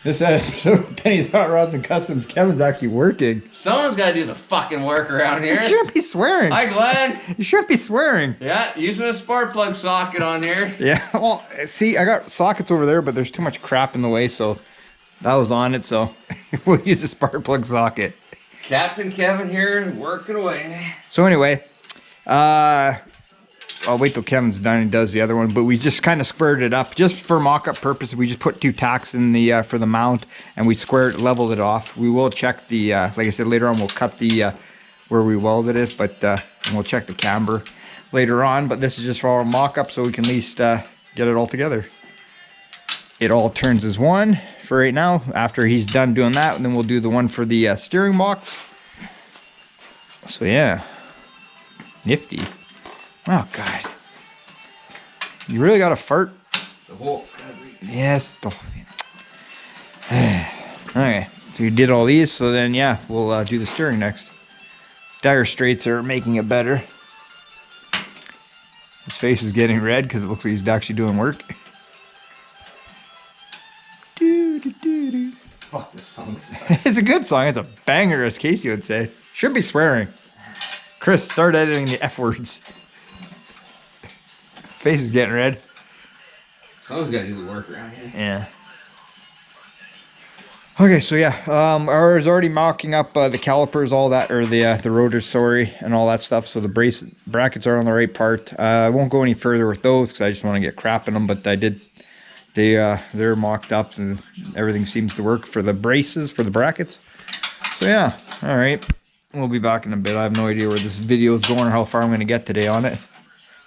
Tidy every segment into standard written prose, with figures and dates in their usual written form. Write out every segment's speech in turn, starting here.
This episode, Penny's Hot Rods and Customs. Kevin's actually working. Someone's got to do the fucking work around here. You shouldn't be swearing. Hi, Glenn. You shouldn't be swearing. Yeah, using a spark plug socket on here. Yeah, well, see, I got sockets over there, but there's too much crap in the way, so that was on it, so we'll use a spark plug socket. Captain Kevin here, working away. So anyway, I'll wait till Kevin's done and does the other one, but we just kind of squared it up just for mock-up purposes. We just put 2 tacks in the for the mount, and we leveled it off. We will check the like I said, later on we'll cut the where we welded it, but and we'll check the camber later on. But this is just for our mock-up, so we can at least get it all together. It all turns as one for right now. After he's done doing that, and then we'll do the one for the steering box. So yeah, nifty. Oh God, you really got to fart? It's a hole. Yes. Okay, so you did all these, so then yeah, we'll do the steering next. Dire straits are making it better. His face is getting red because it looks like he's actually doing work. Fuck, this song sucks. It's a good song. It's a banger, as Casey would say. Should be swearing. Chris, start editing the F words. Face is getting red. Someone's got to do the work around here. Yeah. Okay, so yeah, I was already mocking up the calipers, all that, or the rotors, sorry, and all that stuff. So the brackets are on the right part. I won't go any further with those because I just want to get crap in them. But I did. They're mocked up and everything seems to work for the braces for the brackets. So yeah, all right. We'll be back in a bit. I have no idea where this video is going or how far I'm going to get today on it.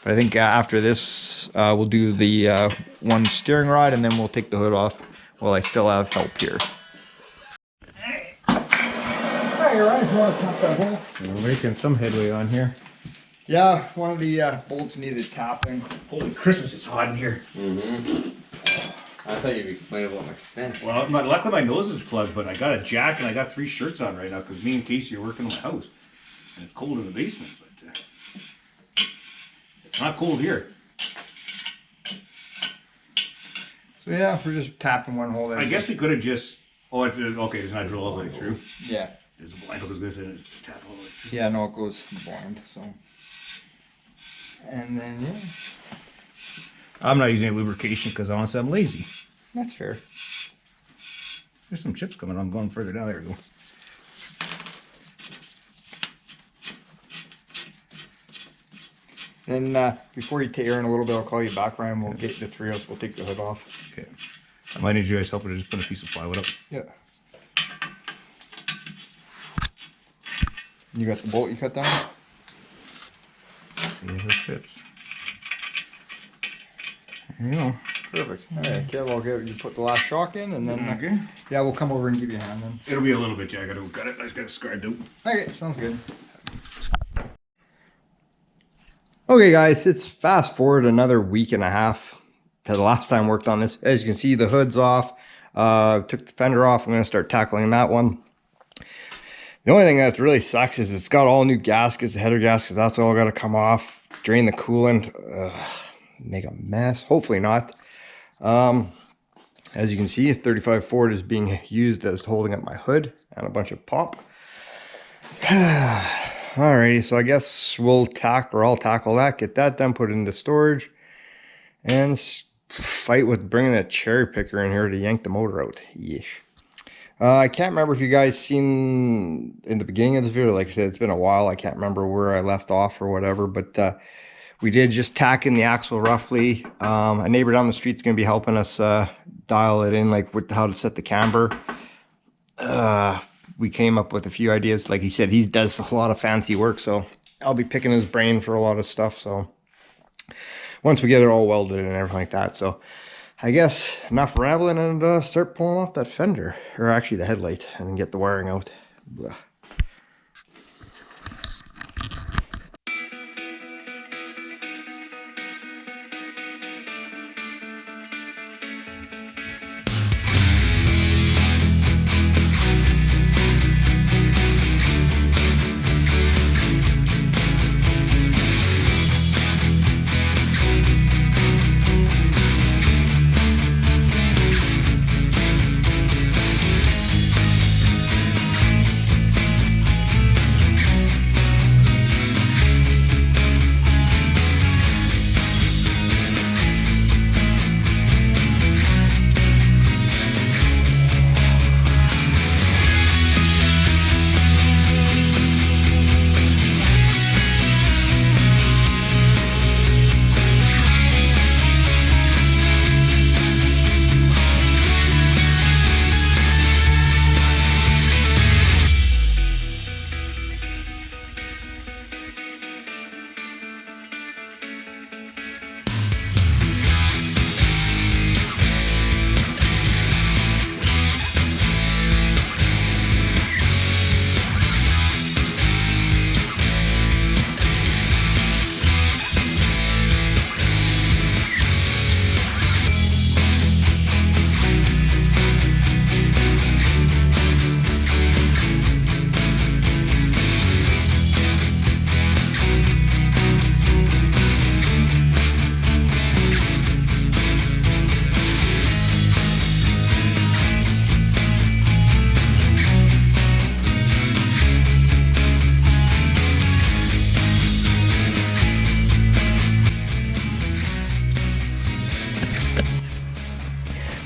But I think after this, we'll do the one steering rod, and then we'll take the hood off while I still have help here. Hey, Ryan, if you want to tap that hole. We're making some headway on here. Yeah, one of the bolts needed tapping. Holy Christmas, it's hot in here. Mm-hmm. I thought you'd be complaining about my stench. Well, luckily my nose is plugged, but I got a jacket and I got 3 shirts on right now because me and Casey are working on my house. And it's cold in the basement, but it's not cold here. So yeah, we're just tapping one hole there. I guess we could have just... Oh, okay, it's not drill all the way through. Yeah. There's a blind hook this and it's tap all the way through. Yeah, no, it goes blind, so... And then, yeah. I'm not using any lubrication because honestly I'm lazy. That's fair. There's some chips coming. I'm going further down. There we go. Then before you tear in a little bit, I'll call you back, Ryan. We'll get the 3 of us. We'll take the hood off. Okay. I might need you guys help to just put a piece of plywood up. Yeah. You got the bolt you cut down? See if it fits. There you go. Perfect. All right, Kev, I'll get you put the last shock in, and then Okay. yeah, we'll come over and give you a hand then. It'll be a little bit, yeah. I gotta go cut it. I just gotta scribe out. Okay, sounds good. Okay, guys, it's fast forward another week and a half to the last time I worked on this. As you can see, the hood's off. Took the fender off. I'm going to start tackling that one. The only thing that really sucks is it's got all new gaskets, the header gaskets. That's all got to come off. Drain the coolant. Make a mess. Hopefully not. As you can see, 35 Ford is being used as holding up my hood and a bunch of pop. Alrighty, so I guess I'll tackle that, get that done, put it into storage, and fight with bringing a cherry picker in here to yank the motor out. Yeesh. I can't remember if you guys seen in the beginning of this video. Like I said, it's been a while. I can't remember where I left off or whatever, but we did just tack in the axle roughly. A neighbor down the street's going to be helping us dial it in, like with how to set the camber. We came up with a few ideas. Like he said, he does a lot of fancy work, so I'll be picking his brain for a lot of stuff. So once we get it all welded and everything like that. So I guess enough rambling, and start pulling off that fender, or actually the headlight, and get the wiring out. Blah.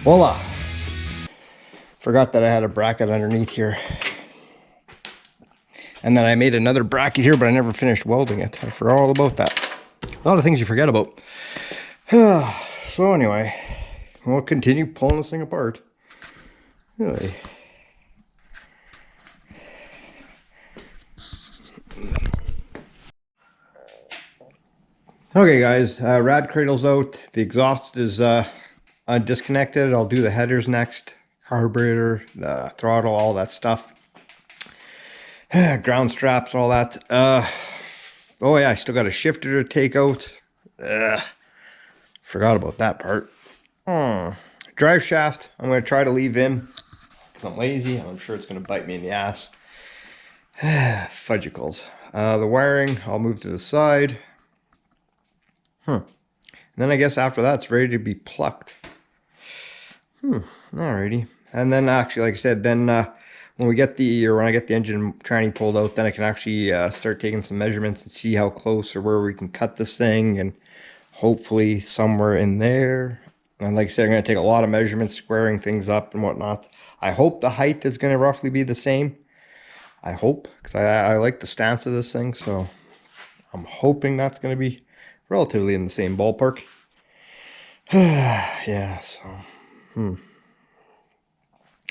Voila. Forgot that I had a bracket underneath here. And then I made another bracket here, but I never finished welding it. I forgot all about that. A lot of things you forget about. So anyway, we'll continue pulling this thing apart. Really. Okay guys, rad cradle's out. The exhaust is disconnected. I'll do the headers next. Carburetor, the throttle, all that stuff. Ground straps, all that. Oh yeah, I still got a shifter to take out. Forgot about that part. Drive shaft, I'm going to try to leave in because I'm lazy. I'm sure it's going to bite me in the ass. Fudgicles. The wiring, I'll move to the side. And then I guess after that, it's ready to be plucked. Alrighty. And then actually, like I said, then when I get the engine tranny pulled out, then I can actually start taking some measurements and see how close or where we can cut this thing, and hopefully somewhere in there. And like I said, I'm going to take a lot of measurements, squaring things up and whatnot. I hope the height is going to roughly be the same. I hope, because I like the stance of this thing, so I'm hoping that's going to be relatively in the same ballpark. Yeah, so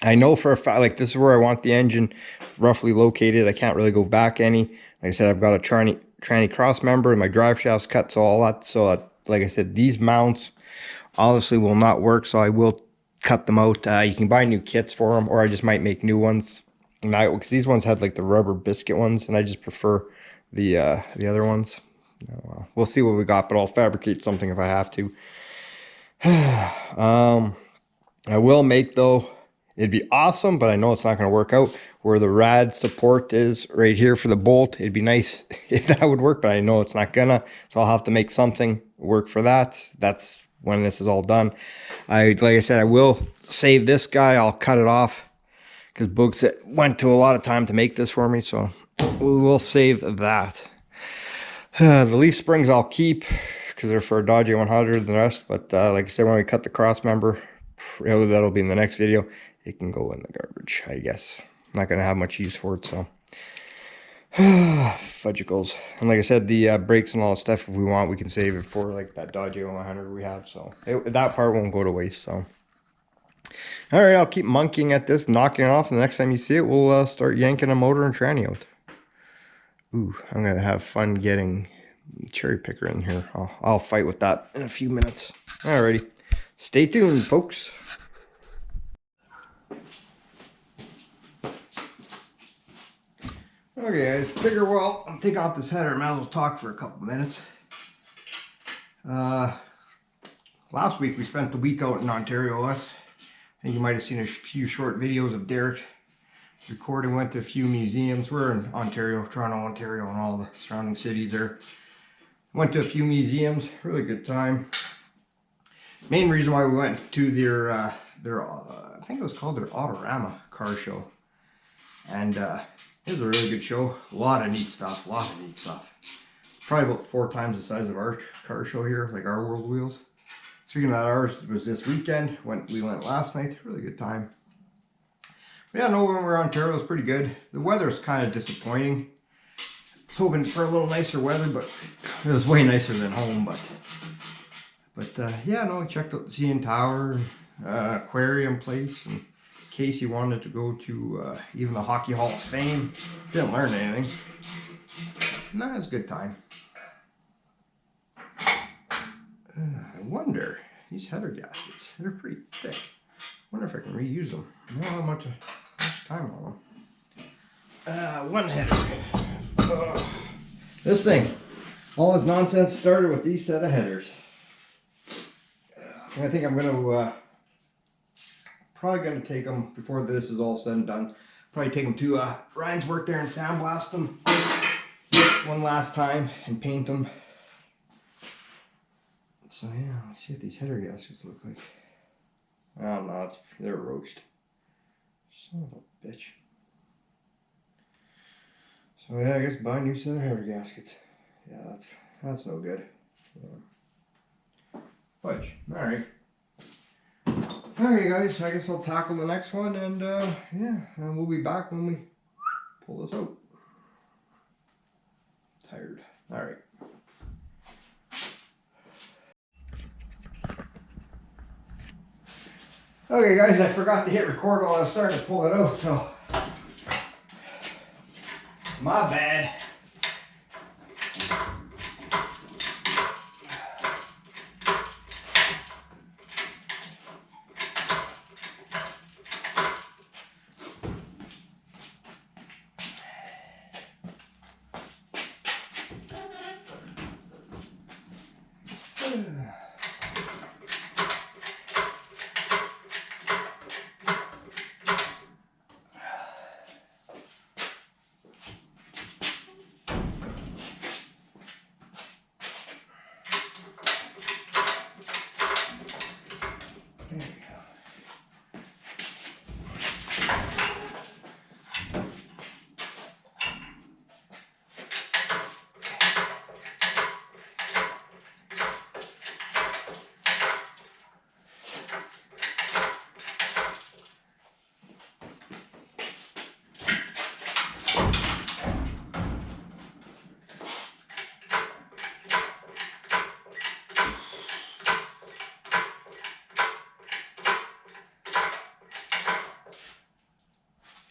I know for a fact, like, this is where I want the engine roughly located. I can't really go back any. Like I said, I've got a tranny cross member and my drive shaft's cut, so all that. So like I said, these mounts obviously will not work, so I will cut them out. You can buy new kits for them, or I just might make new ones. And because these ones had like the rubber biscuit ones, and I just prefer the other ones. Well, we'll see what we got, but I'll fabricate something if I have to. I will make, though, it'd be awesome, but I know it's not going to work out, where the rad support is right here for the bolt. It'd be nice if that would work, but I know it's not gonna, so I'll have to make something work for that. That's when this is all done. Like I said, I will save this guy. I'll cut it off because Boogs went to a lot of time to make this for me, so we will save that. The leaf springs I'll keep because they're for a Dodge 100 and the rest, but like I said, when we cut the cross member, that'll be in the next video. It can go in the garbage, I guess. I'm not gonna have much use for it, so fudgicles. And like I said, the brakes and all the stuff, if we want, we can save it for like that Dodge 100 we have, so that part won't go to waste. So all right, I'll keep monkeying at this, knocking it off, and the next time you see it, we'll start yanking a motor and tranny out. Ooh, I'm gonna have fun getting cherry picker in here. I'll fight with that in a few minutes. Alrighty, stay tuned, folks. Okay, guys, figure, well, I'm taking off this header. I might as well talk for a couple minutes. Last week we spent the week out in Ontario. I think you might have seen a few short videos of Derek recording. Went to a few museums. We're in Ontario, Toronto, Ontario, and all the surrounding cities there. Went to a few museums. Really good time. Main reason why we went to their I think it was called their Autorama car show, and it was a really good show. A lot of neat stuff. Probably about 4 times the size of our car show here, like our World Wheels. Speaking of that, ours was this weekend. We went last night. Really good time. But yeah, no, when we were in Ontario, it was pretty good. The weather was kind of disappointing. I was hoping for a little nicer weather, but it was way nicer than home. But yeah, no, we checked out the CN Tower, aquarium place, and in case you wanted to go to even the Hockey Hall of Fame. Didn't learn anything. No, it was a good time. I wonder, these header gaskets, they're pretty thick. I wonder if I can reuse them. I don't have much time on them. One header. This thing, all this nonsense started with these set of headers. I think I'm gonna probably gonna take them before this is all said and done. Probably take them to Ryan's work there and sandblast them one last time and paint them. So yeah, let's see what these header gaskets look like. Oh no, they're roached. Son of a bitch. So yeah, I guess buy a new set of header gaskets. Yeah, that's no good. Yeah. Fudge. Alright. Okay guys, I guess I'll tackle the next one, and yeah, and we'll be back when we pull this out. Tired. All right. Okay guys, I forgot to hit record while I was starting to pull it out, so my bad.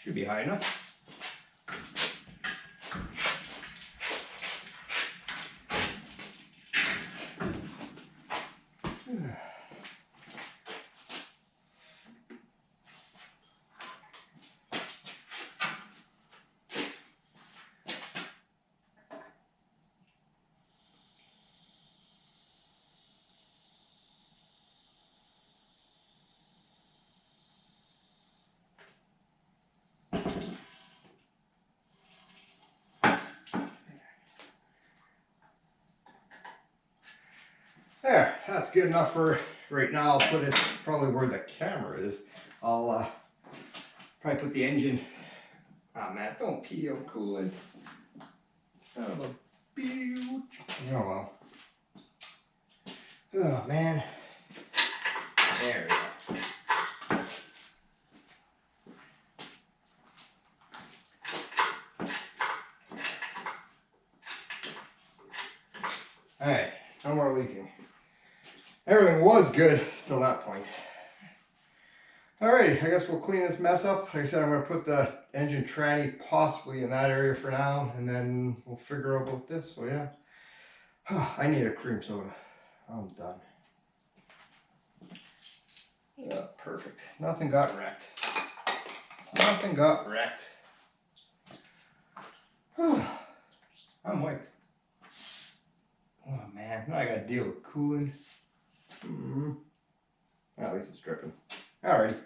Should be high enough. There, that's good enough for right now. I'll put it probably where the camera is. I'll probably put the engine. Ah man, don't pee on coolant. Son of a bitch. Oh well. Oh man. There we go. Alright, no more leaking. Everything was good till that point. Alright, I guess we'll clean this mess up. Like I said, I'm going to put the engine tranny possibly in that area for now, and then we'll figure out about this. So yeah, I need a cream soda. I'm done. Yeah, perfect. Nothing got wrecked. Nothing got wrecked. I'm wiped. Oh man, now I gotta deal with cooling. At least it's dripping. Alrighty.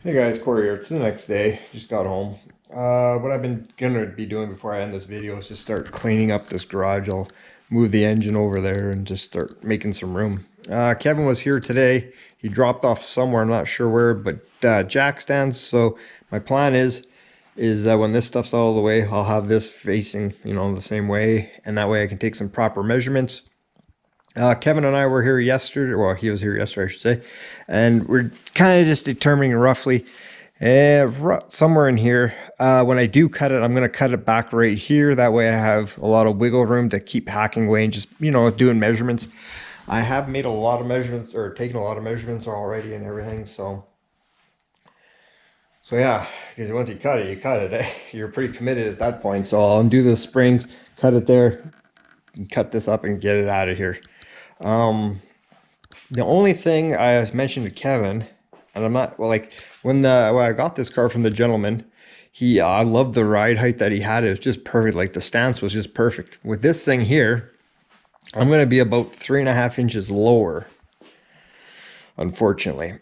Hey guys, Cory here. It's the next day. Just got home. What I've been gonna be doing before I end this video is just start cleaning up this garage. I'll move the engine over there and just start making some room. Kevin was here today. He dropped off somewhere, I'm not sure where, but jack stands. So my plan is when this stuff's all the way, I'll have this facing, you know, the same way, and that way I can take some proper measurements. Kevin and I were here yesterday, well, he was here yesterday, I should say, and we're kind of just determining roughly somewhere in here. When I do cut it, I'm going to cut it back right here. That way I have a lot of wiggle room to keep hacking away and just, you know, doing measurements. I have made a lot of measurements, or taken a lot of measurements already and everything, so yeah, because once you cut it, eh? You're pretty committed at that point. So I'll undo the springs, cut it there, and cut this up and get it out of here. The only thing I mentioned to Kevin, and I'm not, well, like when I got this car from the gentleman, I loved the ride height that he had. It was just perfect. Like the stance was just perfect. With this thing here, I'm going to be about 3.5 inches lower, unfortunately.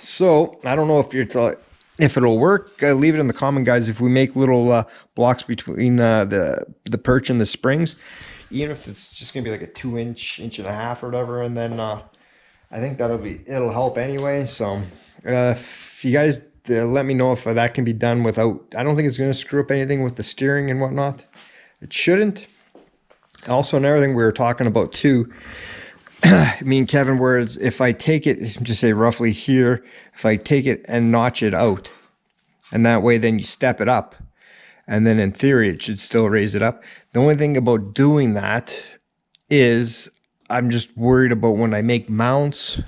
So I don't know if it'll work. Leave it in the comment, guys. If we make little blocks between the perch and the springs, even if it's just gonna be like a 2-inch, 1.5 or whatever, and then I think it'll help anyway. So if you guys let me know if that can be done without, I don't think it's gonna screw up anything with the steering and whatnot. It shouldn't. Also, another thing we were talking about too, me and Kevin, whereas if I take it, just say roughly here, if I take it and notch it out, and that way then you step it up, and then in theory it should still raise it up. The only thing about doing that is I'm just worried about when I make mounts.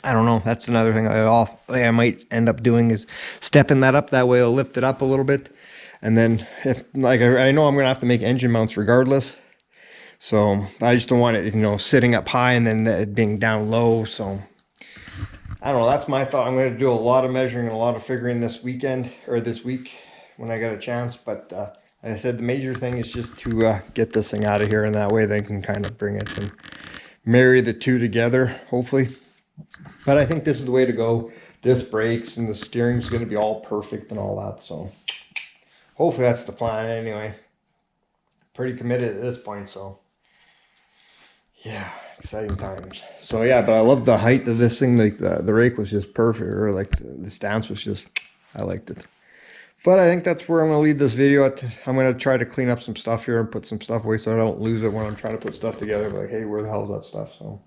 I don't know. That's another thing I might end up doing is stepping that up. That way I'll lift it up a little bit. And then if like I know I'm gonna have to make engine mounts regardless. So I just don't want it, you know, sitting up high and then it being down low. So I don't know. That's my thought. I'm going to do a lot of measuring and a lot of figuring this weekend or this week when I get a chance. But like I said, the major thing is just to get this thing out of here, and that way they can kind of bring it and marry the two together, hopefully. But I think this is the way to go. Disc brakes and the steering's going to be all perfect and all that. So hopefully that's the plan anyway. Pretty committed at this point, so yeah, exciting times. So yeah, but I love the height of this thing. Like the rake was just perfect, or like the stance was just, I liked it. But I think that's where I'm going to leave this video at. I'm going to try to clean up some stuff here and put some stuff away so I don't lose it when I'm trying to put stuff together. Like, hey, where the hell is that stuff? So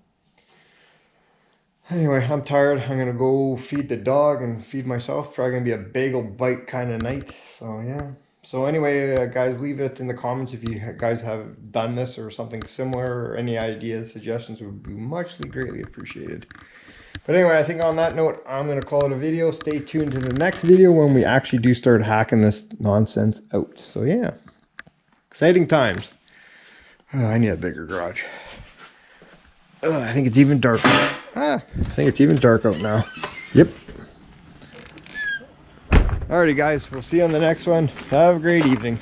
anyway, I'm tired. I'm going to go feed the dog and feed myself. Probably going to be a bagel bite kind of night. So yeah. So anyway, guys, leave it in the comments if you guys have done this or something similar, or any ideas, suggestions would be muchly greatly appreciated. But anyway, I think on that note, I'm going to call it a video. Stay tuned to the next video when we actually do start hacking this nonsense out. So yeah, exciting times. Oh, I need a bigger garage. I think it's even dark. I think it's even dark out now. Yep. Alrighty guys, we'll see you on the next one. Have a great evening.